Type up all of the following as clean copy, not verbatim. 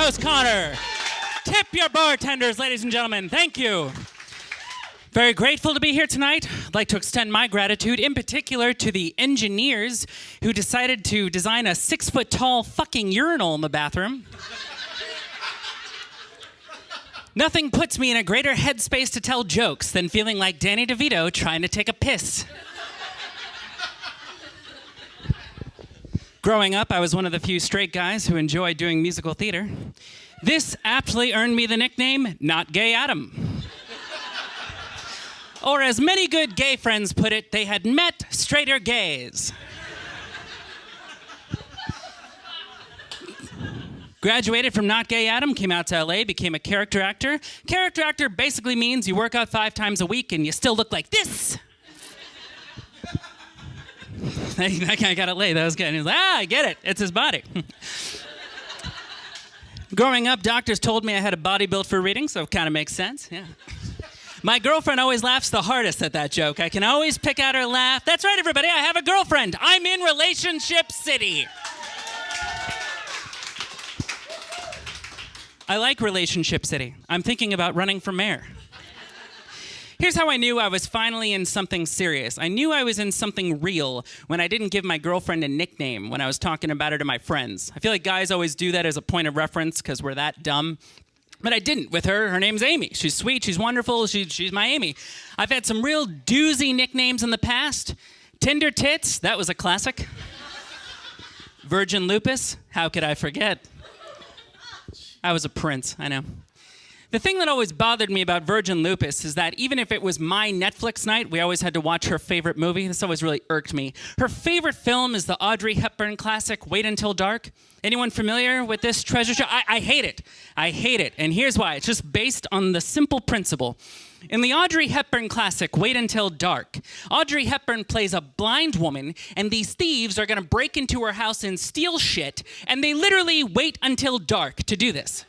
host, Connor. Tip your bartenders, ladies and gentlemen. Thank you. Very grateful to be here tonight. I'd like to extend my gratitude in particular to the engineers who decided to design a 6-foot-tall fucking urinal in the bathroom. Nothing puts me in a greater headspace to tell jokes than feeling like Danny DeVito trying to take a piss. Growing up, I was one of the few straight guys who enjoyed doing musical theater. This aptly earned me the nickname Not Gay Adam. Or as many good gay friends put it, they had met straighter gays. Graduated from Not Gay Adam, came out to LA, became a character actor. Character actor basically means you work out 5 times a week and you still look like this. That guy got it laid. That was good. He was like, I get it. It's his body. Growing up, doctors told me I had a body built for reading, so it kind of makes sense. Yeah. My girlfriend always laughs the hardest at that joke. I can always pick out her laugh. That's right, everybody. I have a girlfriend. I'm in Relationship City. I like Relationship City. I'm thinking about running for mayor. Here's how I knew I was finally in something serious. I knew I was in something real when I didn't give my girlfriend a nickname when I was talking about her to my friends. I feel like guys always do that as a point of reference because we're that dumb. But I didn't with her. Her name's Amy. She's sweet. She's wonderful. She's my Amy. I've had some real doozy nicknames in the past. Tinder Tits, that was a classic. Virgin Lupus, how could I forget? I was a prince, I know. The thing that always bothered me about Virgin Lupus is that even if it was my Netflix night, we always had to watch her favorite movie. This always really irked me. Her favorite film is the Audrey Hepburn classic, Wait Until Dark. Anyone familiar with this treasure show? I hate it. I hate it. And here's why. It's just based on the simple principle. In the Audrey Hepburn classic, Wait Until Dark, Audrey Hepburn plays a blind woman, and these thieves are going to break into her house and steal shit, and they literally wait until dark to do this.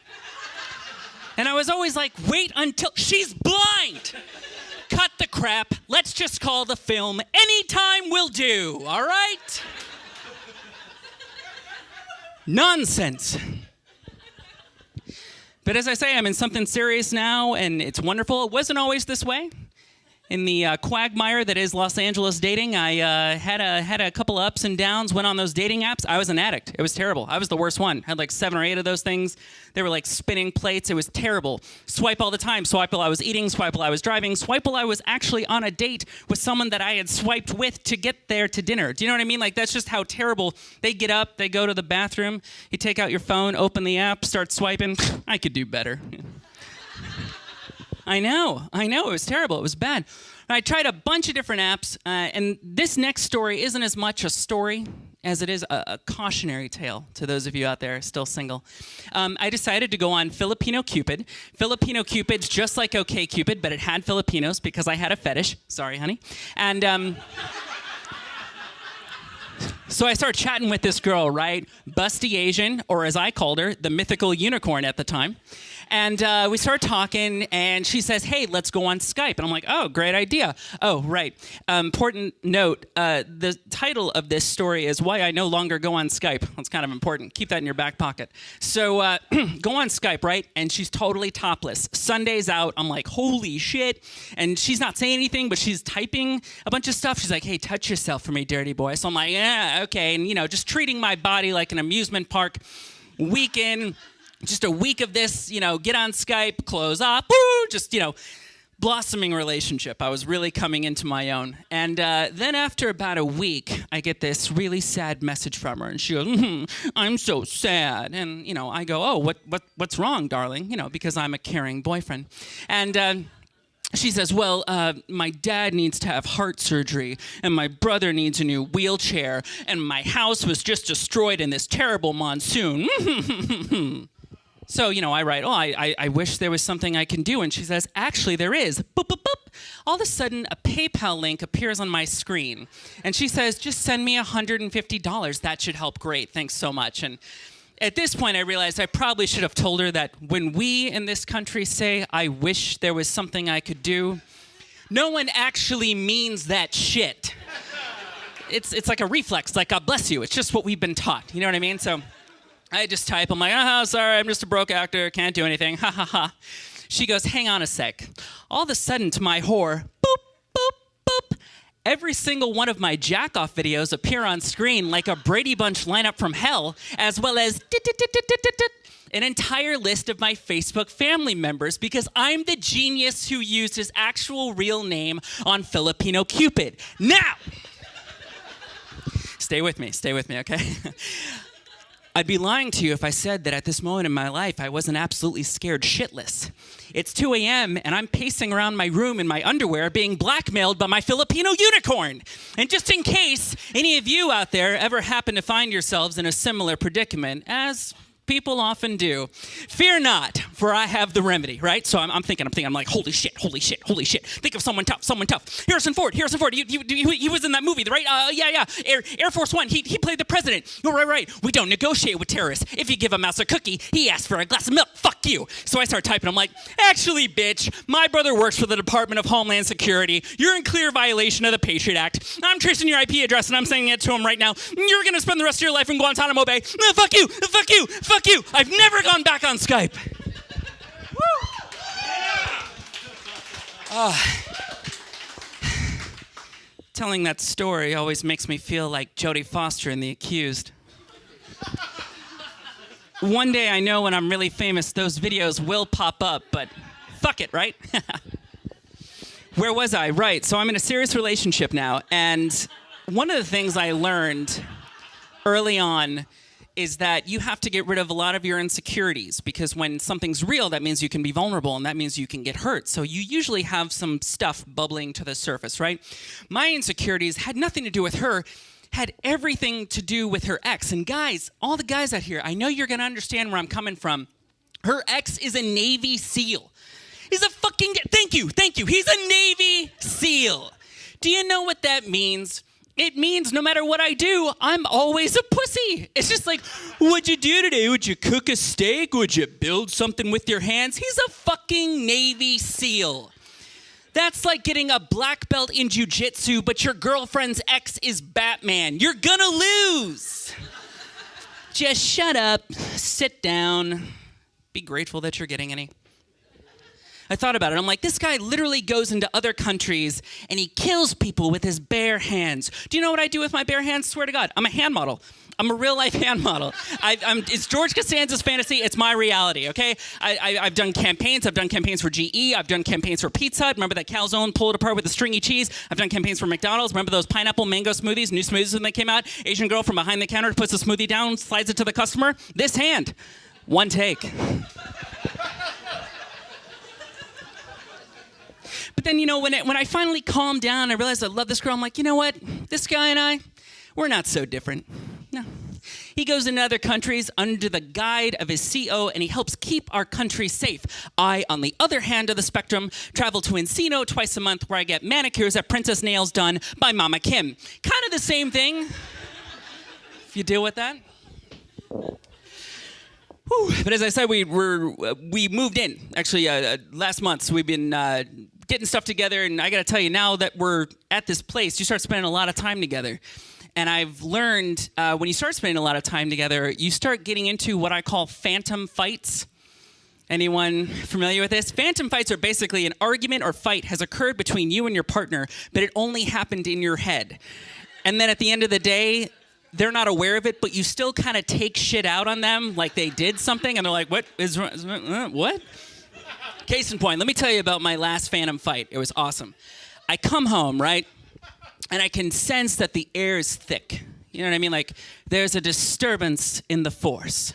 And I was always like, wait until... She's blind! Cut the crap. Let's just call the film Anytime Will Do, all right? Nonsense. But as I say, I'm in something serious now, and it's wonderful. It wasn't always this way. In the quagmire that is Los Angeles dating, I had a couple ups and downs, went on those dating apps. I was an addict. It was terrible. I was the worst one. Had like 7 or 8 of those things. They were like spinning plates. It was terrible. Swipe all the time. Swipe while I was eating. Swipe while I was driving. Swipe while I was actually on a date with someone that I had swiped with to get there to dinner. Do you know what I mean? Like, that's just how terrible. They get up. They go to the bathroom. You take out your phone, open the app, start swiping. I could do better. I know, it was terrible, it was bad. I tried a bunch of different apps, and this next story isn't as much a story as it is a cautionary tale to those of you out there still single. I decided to go on Filipino Cupid. Filipino Cupid's just like OkCupid, but it had Filipinos because I had a fetish. Sorry, honey. And so I started chatting with this girl, right? Busty Asian, or as I called her, the mythical unicorn at the time. And we started talking, and she says, hey, let's go on Skype. And I'm like, oh, great idea. Oh, right. Important note, the title of this story is Why I No Longer Go on Skype. That's kind of important. Keep that in your back pocket. So go on Skype, right? And she's totally topless. Sunday's out. I'm like, holy shit. And she's not saying anything, but she's typing a bunch of stuff. She's like, hey, touch yourself for me, dirty boy. So I'm like, yeah, okay. And, just treating my body like an amusement park weekend. Just a week of this, get on Skype, close off, woo, just, blossoming relationship. I was really coming into my own. And then after about a week, I get this really sad message from her. And she goes, I'm so sad. And, I go, oh, what's wrong, darling? Because I'm a caring boyfriend. And she says, well, my dad needs to have heart surgery, and my brother needs a new wheelchair, and my house was just destroyed in this terrible monsoon. So, I write, I wish there was something I can do. And she says, actually, there is. Boop, boop, boop. All of a sudden, a PayPal link appears on my screen. And she says, just send me $150. That should help. Great. Thanks so much. And at this point, I realized I probably should have told her that when we in this country say, I wish there was something I could do, no one actually means that shit. It's like a reflex, like God bless you. It's just what we've been taught. You know what I mean? So I just type. I'm like, sorry, I'm just a broke actor. Can't do anything. Ha ha ha. She goes, hang on a sec. All of a sudden, to my horror, boop, boop, boop, every single one of my jack-off videos appear on screen like a Brady Bunch lineup from hell, as well as an entire list of my Facebook family members because I'm the genius who used his actual real name on Filipino Cupid. Now, stay with me, okay? I'd be lying to you if I said that at this moment in my life, I wasn't absolutely scared shitless. It's 2 a.m. and I'm pacing around my room in my underwear being blackmailed by my Filipino unicorn. And just in case any of you out there ever happen to find yourselves in a similar predicament, as people often do, fear not, for I have the remedy, right? So I'm thinking, I'm like, holy shit. Think of someone tough. Harrison Ford. He was in that movie, right? Yeah. Air Force One. He played the president. You're right. We don't negotiate with terrorists. If you give a mouse a cookie, he asks for a glass of milk. Fuck you. So I start typing. I'm like, actually, bitch, my brother works for the Department of Homeland Security. You're in clear violation of the Patriot Act. I'm tracing your IP address and I'm sending it to him right now. You're gonna spend the rest of your life in Guantanamo Bay. No, fuck you. I've never gone back on Skype. Telling that story always makes me feel like Jodie Foster in The Accused. One day I know when I'm really famous, those videos will pop up, but fuck it, right? Where was I? Right, so I'm in a serious relationship now, and one of the things I learned early on is that you have to get rid of a lot of your insecurities because when something's real, that means you can be vulnerable and that means you can get hurt. So you usually have some stuff bubbling to the surface, right? My insecurities had nothing to do with her, had everything to do with her ex. And guys, all the guys out here, I know you're gonna understand where I'm coming from. Her ex is a Navy SEAL. He's a fucking, thank you. He's a Navy SEAL. Do you know what that means? It means no matter what I do, I'm always a pussy. It's just like, what'd you do today? Would you cook a steak? Would you build something with your hands? He's a fucking Navy SEAL. That's like getting a black belt in jiu-jitsu, but your girlfriend's ex is Batman. You're gonna lose. Just shut up, sit down, be grateful that you're getting any. I thought about it. I'm like, this guy literally goes into other countries and he kills people with his bare hands. Do you know what I do with my bare hands? Swear to God, I'm a hand model. I'm a real life hand model. It's George Costanza's fantasy. It's my reality, okay? I've done campaigns. I've done campaigns for GE. I've done campaigns for Pizza Hut. Remember that calzone pulled apart with the stringy cheese? I've done campaigns for McDonald's. Remember those pineapple mango smoothies, new smoothies when they came out? Asian girl from behind the counter puts the smoothie down, slides it to the customer. This hand, one take. But then, you know, when I finally calmed down, I realized I love this girl. I'm like, you know what? This guy and I, we're not so different. No. He goes into other countries under the guide of his CO, and he helps keep our country safe. I, on the other hand of the spectrum, travel to Encino twice a month where I get manicures at Princess Nails done by Mama Kim. Kind of the same thing, if you deal with that. Whew. But as I said, we moved in, actually, last month. So we've been getting stuff together, and I got to tell you, now that we're at this place, you start spending a lot of time together. And I've learned when you start spending a lot of time together, you start getting into what I call phantom fights. Anyone familiar with this? Phantom fights are basically an argument or fight has occurred between you and your partner, but it only happened in your head. And then at the end of the day, they're not aware of it, but you still kind of take shit out on them like they did something, and they're like, what? What? Case in point, let me tell you about my last phantom fight. It was awesome. I come home, right? And I can sense that the air is thick. You know what I mean? Like, there's a disturbance in the force.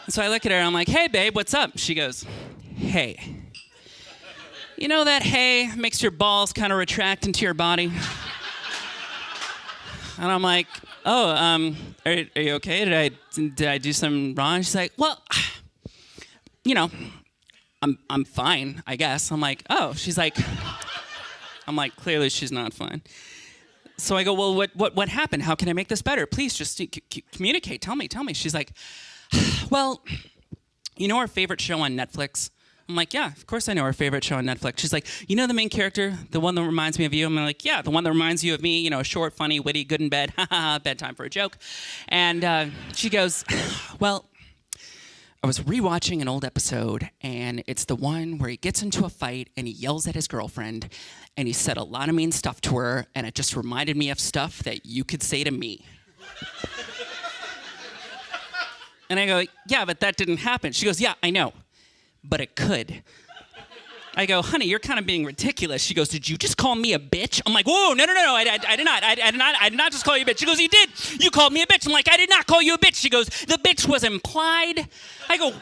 And so I look at her, and I'm like, hey, babe, what's up? She goes, hey. You know that hey makes your balls kind of retract into your body? And I'm like, oh, are you okay? Did I do something wrong? She's like, well, you know, I'm fine, I guess. I'm like, oh. She's like, I'm like, clearly she's not fine. So I go, well, what happened? How can I make this better? Please just communicate. Tell me. She's like, well, you know our favorite show on Netflix? I'm like, yeah, of course I know her favorite show on Netflix. She's like, you know the main character, the one that reminds me of you? I'm like, yeah, the one that reminds you of me, short, funny, witty, good in bed, bedtime for a joke. And she goes, well, I was rewatching an old episode, and it's the one where he gets into a fight and he yells at his girlfriend, and he said a lot of mean stuff to her, and it just reminded me of stuff that you could say to me. And I go, yeah, but that didn't happen. She goes, yeah, I know, but it could. I go, honey, you're kind of being ridiculous. She goes, did you just call me a bitch? I'm like, whoa, no, I did not. I did not just call you a bitch. She goes, you did. You called me a bitch. I'm like, I did not call you a bitch. She goes, the bitch was implied. I go,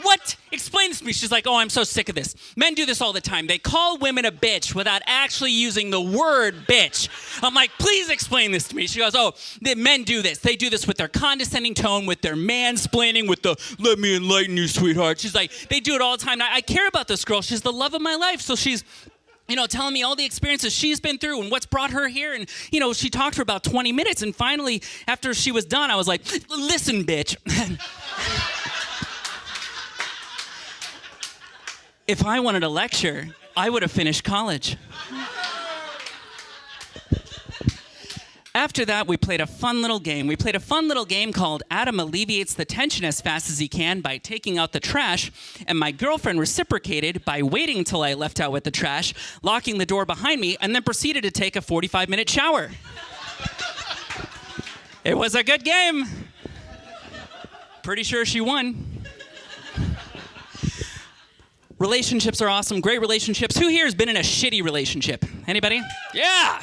what? Explain this to me. She's like, oh, I'm so sick of this. Men do this all the time. They call women a bitch without actually using the word bitch. I'm like, please explain this to me. She goes, oh, the men do this. They do this with their condescending tone, with their mansplaining, with the let me enlighten you, sweetheart. She's like, they do it all the time. I care about this girl. She's the love of my life. So she's telling me all the experiences she's been through and what's brought her here. And, she talked for about 20 minutes. And finally, after she was done, I was like, listen, bitch. If I wanted a lecture, I would have finished college. After that, we played a fun little game. We played a fun little game called Adam alleviates the tension as fast as he can by taking out the trash, and my girlfriend reciprocated by waiting till I left out with the trash, locking the door behind me, and then proceeded to take a 45-minute shower. It was a good game. Pretty sure she won. Relationships are awesome, great relationships. Who here has been in a shitty relationship? Anybody? Yeah.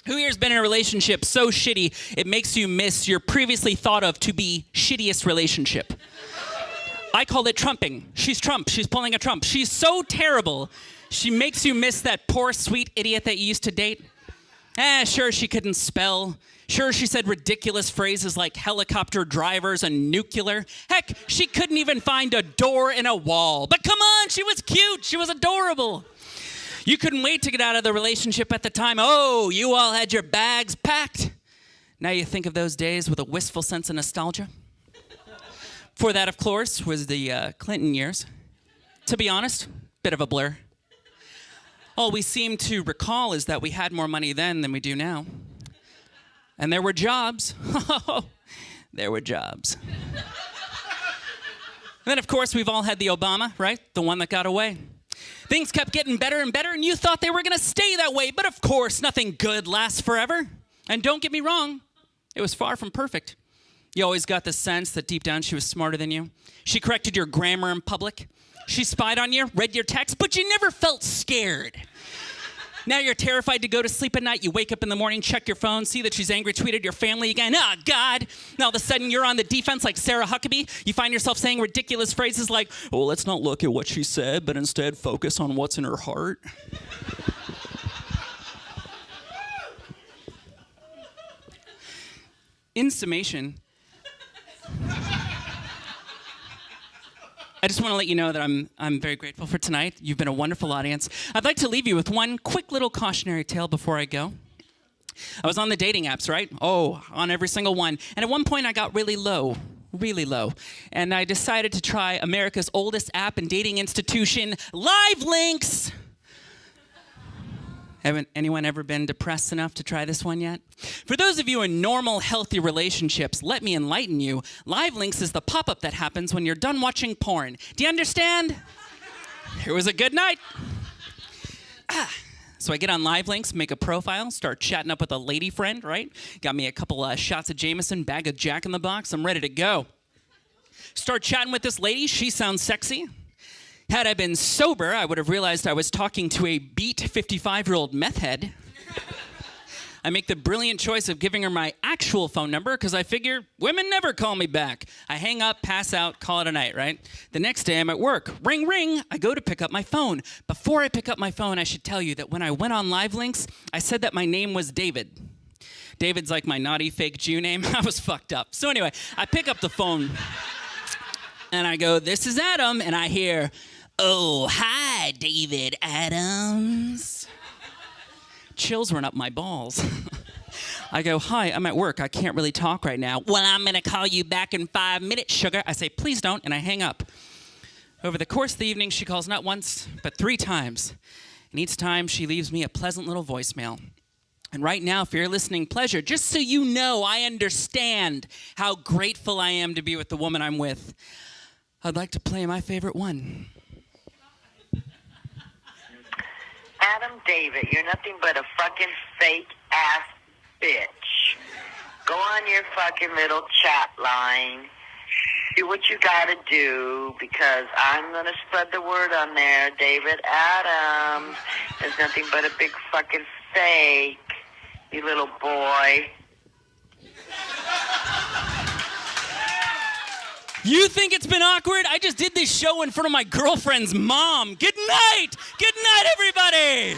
Who here has been in a relationship so shitty it makes you miss your previously thought of to be shittiest relationship? I call it trumping. She's Trump. She's pulling a Trump. She's so terrible, she makes you miss that poor, sweet idiot that you used to date. Sure, she couldn't spell. Sure, she said ridiculous phrases like helicopter drivers and nuclear. Heck, she couldn't even find a door in a wall. But come on, she was cute. She was adorable. You couldn't wait to get out of the relationship at the time. Oh, you all had your bags packed. Now you think of those days with a wistful sense of nostalgia. For that, of course, was the Clinton years. To be honest, bit of a blur. All we seem to recall is that we had more money then than we do now. And there were jobs. There were jobs. And then, of course, we've all had the Obama, right? The one that got away. Things kept getting better and better, and you thought they were going to stay that way. But, of course, nothing good lasts forever. And don't get me wrong, it was far from perfect. You always got the sense that deep down she was smarter than you. She corrected your grammar in public. She spied on you, read your text, but you never felt scared. Now you're terrified to go to sleep at night. You wake up in the morning, check your phone, see that she's angry, tweeted your family again. Oh, God. Now all of a sudden you're on the defense like Sarah Huckabee. You find yourself saying ridiculous phrases like, oh, let's not look at what she said, but instead focus on what's in her heart. In summation, I just want to let you know that I'm very grateful for tonight. You've been a wonderful audience. I'd like to leave you with one quick little cautionary tale before I go. I was on the dating apps, right? Oh, on every single one. And at one point I got really low. And I decided to try America's oldest app and dating institution, Live Links. Haven't anyone ever been depressed enough to try this one yet? For those of you in normal, healthy relationships, let me enlighten you. Live Links is the pop-up that happens when you're done watching porn. Do you understand? It was a good night. So I get on Live Links, make a profile, start chatting up with a lady friend, right? Got me a couple shots of Jameson, bag of Jack in the Box. I'm ready to go. Start chatting with this lady. She sounds sexy. Had I been sober, I would have realized I was talking to a beat 55-year-old meth head. I make the brilliant choice of giving her my actual phone number because I figure women never call me back. I hang up, pass out, call it a night, right? The next day I'm at work. Ring, ring. I go to pick up my phone. Before I pick up my phone, I should tell you that when I went on Live Links, I said that my name was David. David's like my naughty fake Jew name. I was fucked up. So anyway, I pick up the phone and I go, this is Adam. And I hear, oh, hi, David Adams. Chills run up my balls. I go, hi, I'm at work. I can't really talk right now. Well, I'm going to call you back in 5 minutes, sugar. I say, please don't, and I hang up. Over the course of the evening, she calls not once, but 3 times. And each time, she leaves me a pleasant little voicemail. And right now, for your listening pleasure, just so you know I understand how grateful I am to be with the woman I'm with, I'd like to play my favorite one. Adam David, you're nothing but a fucking fake-ass bitch. Go on your fucking little chat line. Do what you gotta do, because I'm gonna spread the word on there. David Adams is nothing but a big fucking fake, you little boy. You think it's been awkward? I just did this show in front of my girlfriend's mom. Good night! Good night, everybody!